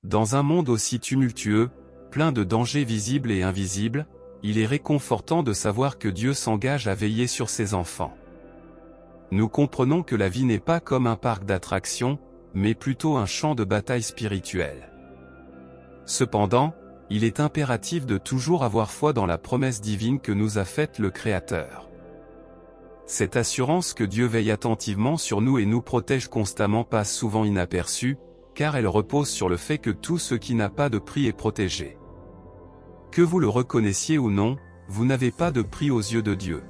Dans un monde aussi tumultueux, plein de dangers visibles et invisibles, il est réconfortant de savoir que Dieu s'engage à veiller sur ses enfants. Nous comprenons que la vie n'est pas comme un parc d'attractions, mais plutôt un champ de bataille spirituelle. Cependant, il est impératif de toujours avoir foi dans la promesse divine que nous a faite le Créateur. Cette assurance que Dieu veille attentivement sur nous et nous protège constamment passe souvent inaperçue, car elle repose sur le fait que tout ce qui n'a pas de prix est protégé. Que vous le reconnaissiez ou non, vous n'avez pas de prix aux yeux de Dieu.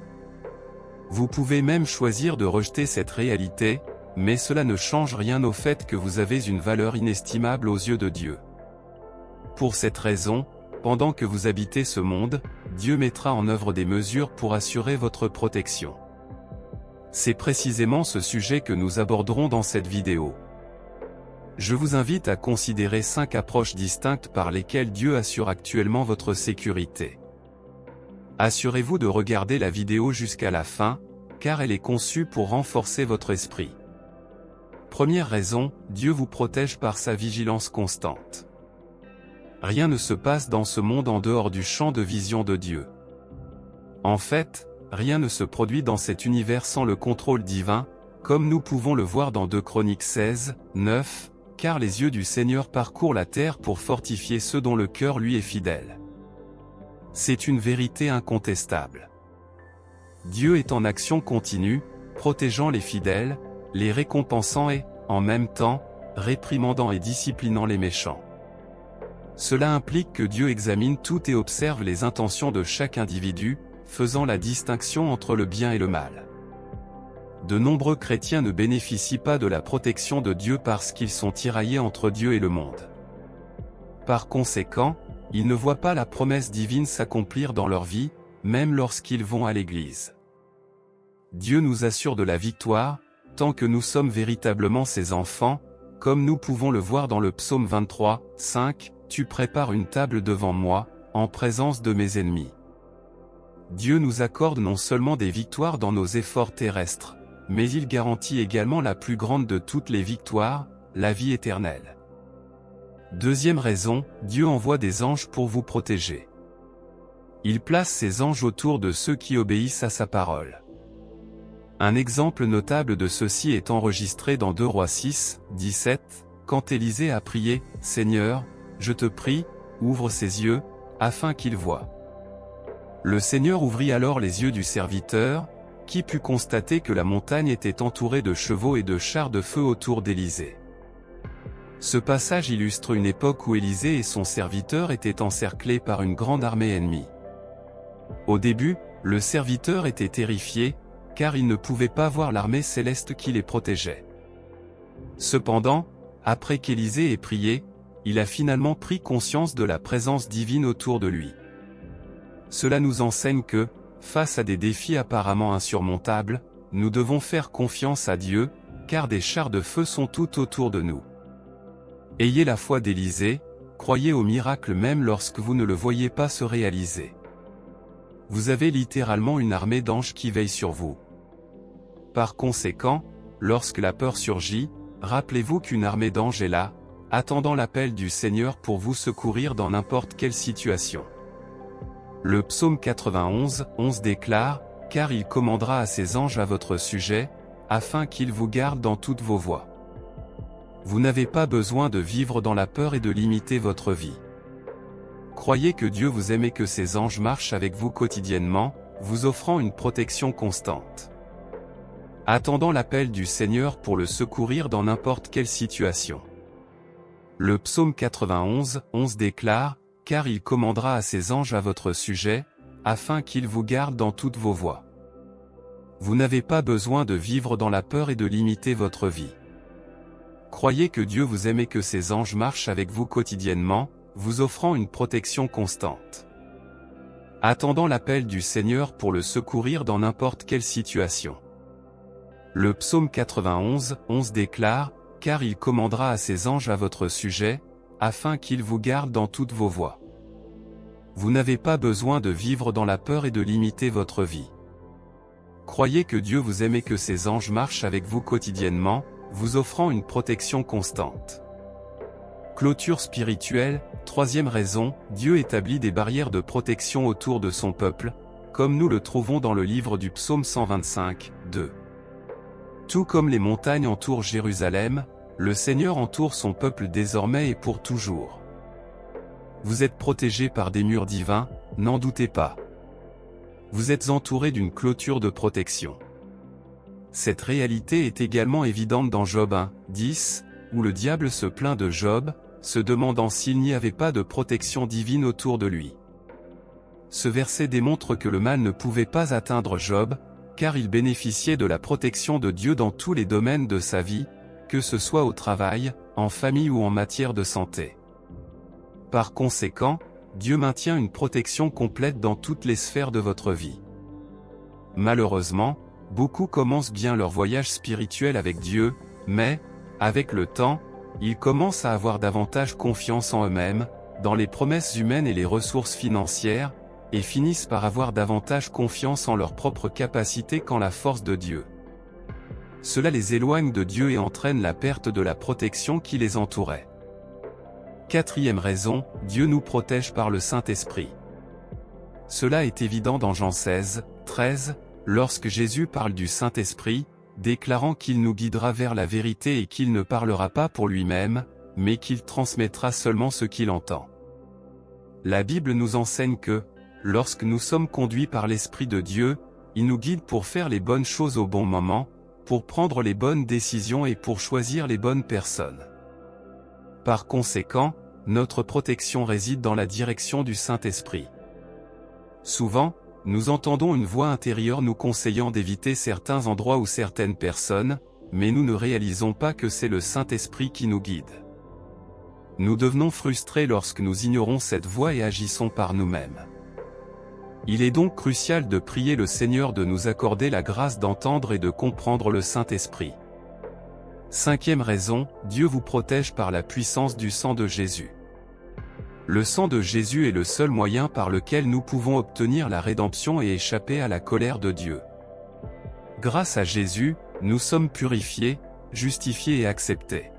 Vous pouvez même choisir de rejeter cette réalité, mais cela ne change rien au fait que vous avez une valeur inestimable aux yeux de Dieu. Pour cette raison, pendant que vous habitez ce monde, Dieu mettra en œuvre des mesures pour assurer votre protection. C'est précisément ce sujet que nous aborderons dans cette vidéo. Je vous invite à considérer 5 approches distinctes par lesquelles Dieu assure actuellement votre sécurité. Assurez-vous de regarder la vidéo jusqu'à la fin, car elle est conçue pour renforcer votre esprit. Première raison, Dieu vous protège par sa vigilance constante. Rien ne se passe dans ce monde en dehors du champ de vision de Dieu. En fait, rien ne se produit dans cet univers sans le contrôle divin, comme nous pouvons le voir dans 2 Chroniques 16, 9, car les yeux du Seigneur parcourent la terre pour fortifier ceux dont le cœur lui est fidèle. C'est une vérité incontestable. Dieu est en action continue, protégeant les fidèles, les récompensant et, en même temps, réprimandant et disciplinant les méchants. Cela implique que Dieu examine tout et observe les intentions de chaque individu, faisant la distinction entre le bien et le mal. De nombreux chrétiens ne bénéficient pas de la protection de Dieu parce qu'ils sont tiraillés entre Dieu et le monde. Par conséquent, ils ne voient pas la promesse divine s'accomplir dans leur vie, même lorsqu'ils vont à l'église. Dieu nous assure de la victoire, tant que nous sommes véritablement ses enfants, comme nous pouvons le voir dans le psaume 23, 5, « Tu prépares une table devant moi, en présence de mes ennemis ». Dieu nous accorde non seulement des victoires dans nos efforts terrestres, mais il garantit également la plus grande de toutes les victoires, la vie éternelle. Deuxième raison, Dieu envoie des anges pour vous protéger. Il place ses anges autour de ceux qui obéissent à sa parole. Un exemple notable de ceci est enregistré dans 2 Rois 6, 17, quand Élisée a prié, « Seigneur, je te prie, ouvre ses yeux, afin qu'il voie. » Le Seigneur ouvrit alors les yeux du serviteur, qui put constater que la montagne était entourée de chevaux et de chars de feu autour d'Élisée. Ce passage illustre une époque où Élisée et son serviteur étaient encerclés par une grande armée ennemie. Au début, le serviteur était terrifié, car il ne pouvait pas voir l'armée céleste qui les protégeait. Cependant, après qu'Élisée ait prié, il a finalement pris conscience de la présence divine autour de lui. Cela nous enseigne que, face à des défis apparemment insurmontables, nous devons faire confiance à Dieu, car des chars de feu sont tout autour de nous. Ayez la foi d'Élisée, croyez au miracle même lorsque vous ne le voyez pas se réaliser. Vous avez littéralement une armée d'anges qui veille sur vous. Par conséquent, lorsque la peur surgit, rappelez-vous qu'une armée d'anges est là, attendant l'appel du Seigneur pour vous secourir dans n'importe quelle situation. Le psaume 91, 11 déclare, « Car il commandera à ses anges à votre sujet, afin qu'ils vous gardent dans toutes vos voies. » Vous n'avez pas besoin de vivre dans la peur et de limiter votre vie. Croyez que Dieu vous aime et que ses anges marchent avec vous quotidiennement, vous offrant une protection constante. Attendant l'appel du Seigneur pour le secourir dans n'importe quelle situation. Le psaume 91, 11 déclare, « Car il commandera à ses anges à votre sujet, afin qu'ils vous gardent dans toutes vos voies. » Vous n'avez pas besoin de vivre dans la peur et de limiter votre vie. Croyez que Dieu vous aime et que ses anges marchent avec vous quotidiennement, vous offrant une protection constante. Attendant l'appel du Seigneur pour le secourir dans n'importe quelle situation. Le psaume 91, 11 déclare, « Car il commandera à ses anges à votre sujet, afin qu'ils vous gardent dans toutes vos voies. » Vous n'avez pas besoin de vivre dans la peur et de limiter votre vie. Croyez que Dieu vous aime et que ses anges marchent avec vous quotidiennement, vous offrant une protection constante. Clôture spirituelle, troisième raison, Dieu établit des barrières de protection autour de son peuple, comme nous le trouvons dans le livre du psaume 125, 2. Tout comme les montagnes entourent Jérusalem, le Seigneur entoure son peuple désormais et pour toujours. Vous êtes protégés par des murs divins, n'en doutez pas. Vous êtes entourés d'une clôture de protection. Cette réalité est également évidente dans Job 1, 10, où le diable se plaint de Job, se demandant s'il n'y avait pas de protection divine autour de lui. Ce verset démontre que le mal ne pouvait pas atteindre Job, car il bénéficiait de la protection de Dieu dans tous les domaines de sa vie, que ce soit au travail, en famille ou en matière de santé. Par conséquent, Dieu maintient une protection complète dans toutes les sphères de votre vie. Malheureusement, beaucoup commencent bien leur voyage spirituel avec Dieu, mais, avec le temps, ils commencent à avoir davantage confiance en eux-mêmes, dans les promesses humaines et les ressources financières, et finissent par avoir davantage confiance en leurs propres capacités qu'en la force de Dieu. Cela les éloigne de Dieu et entraîne la perte de la protection qui les entourait. Quatrième raison, Dieu nous protège par le Saint-Esprit. Cela est évident dans Jean 16, 13, lorsque Jésus parle du Saint-Esprit, déclarant qu'il nous guidera vers la vérité et qu'il ne parlera pas pour lui-même, mais qu'il transmettra seulement ce qu'il entend. La Bible nous enseigne que, lorsque nous sommes conduits par l'Esprit de Dieu, il nous guide pour faire les bonnes choses au bon moment, pour prendre les bonnes décisions et pour choisir les bonnes personnes. Par conséquent, notre protection réside dans la direction du Saint-Esprit. Souvent, nous entendons une voix intérieure nous conseillant d'éviter certains endroits ou certaines personnes, mais nous ne réalisons pas que c'est le Saint-Esprit qui nous guide. Nous devenons frustrés lorsque nous ignorons cette voix et agissons par nous-mêmes. Il est donc crucial de prier le Seigneur de nous accorder la grâce d'entendre et de comprendre le Saint-Esprit. Cinquième raison, Dieu vous protège par la puissance du sang de Jésus. Le sang de Jésus est le seul moyen par lequel nous pouvons obtenir la rédemption et échapper à la colère de Dieu. Grâce à Jésus, nous sommes purifiés, justifiés et acceptés.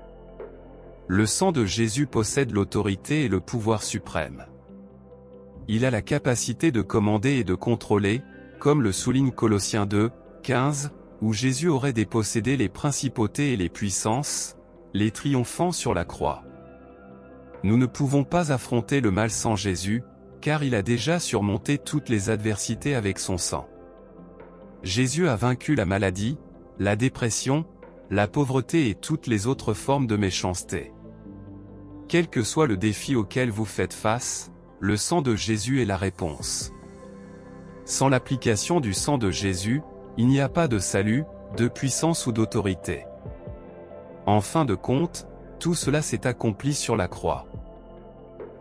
Le sang de Jésus possède l'autorité et le pouvoir suprême. Il a la capacité de commander et de contrôler, comme le souligne Colossiens 2, 15, où Jésus aurait dépossédé les principautés et les puissances, les triomphant sur la croix. Nous ne pouvons pas affronter le mal sans Jésus, car il a déjà surmonté toutes les adversités avec son sang. Jésus a vaincu la maladie, la dépression, la pauvreté et toutes les autres formes de méchanceté. Quel que soit le défi auquel vous faites face, le sang de Jésus est la réponse. Sans l'application du sang de Jésus, il n'y a pas de salut, de puissance ou d'autorité. En fin de compte, tout cela s'est accompli sur la croix.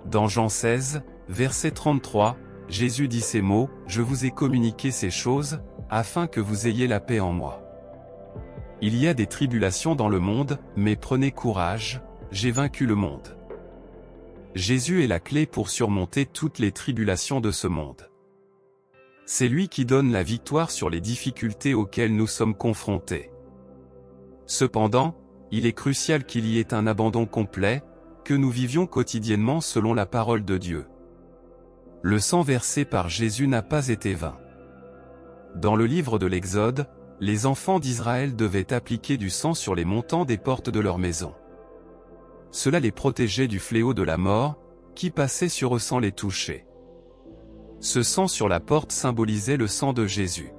Dans Jean 16, verset 33, Jésus dit ces mots, « Je vous ai communiqué ces choses, afin que vous ayez la paix en moi. Il y a des tribulations dans le monde, mais prenez courage, j'ai vaincu le monde. » Jésus est la clé pour surmonter toutes les tribulations de ce monde. C'est lui qui donne la victoire sur les difficultés auxquelles nous sommes confrontés. Cependant, il est crucial qu'il y ait un abandon complet, que nous vivions quotidiennement selon la parole de Dieu. Le sang versé par Jésus n'a pas été vain. Dans le livre de l'Exode, les enfants d'Israël devaient appliquer du sang sur les montants des portes de leur maison. Cela les protégeait du fléau de la mort, qui passait sur eux sans les toucher. Ce sang sur la porte symbolisait le sang de Jésus.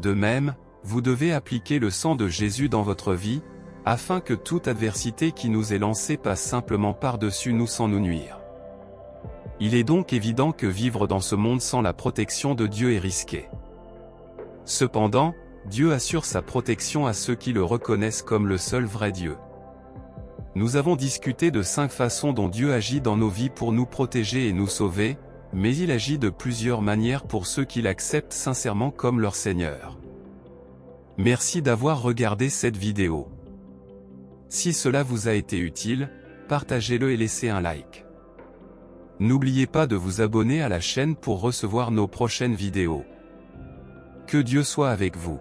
De même, vous devez appliquer le sang de Jésus dans votre vie, afin que toute adversité qui nous est lancée passe simplement par-dessus nous sans nous nuire. Il est donc évident que vivre dans ce monde sans la protection de Dieu est risqué. Cependant, Dieu assure sa protection à ceux qui le reconnaissent comme le seul vrai Dieu. Nous avons discuté de 5 façons dont Dieu agit dans nos vies pour nous protéger et nous sauver, mais il agit de plusieurs manières pour ceux qui l'acceptent sincèrement comme leur Seigneur. Merci d'avoir regardé cette vidéo. Si cela vous a été utile, partagez-le et laissez un like. N'oubliez pas de vous abonner à la chaîne pour recevoir nos prochaines vidéos. Que Dieu soit avec vous.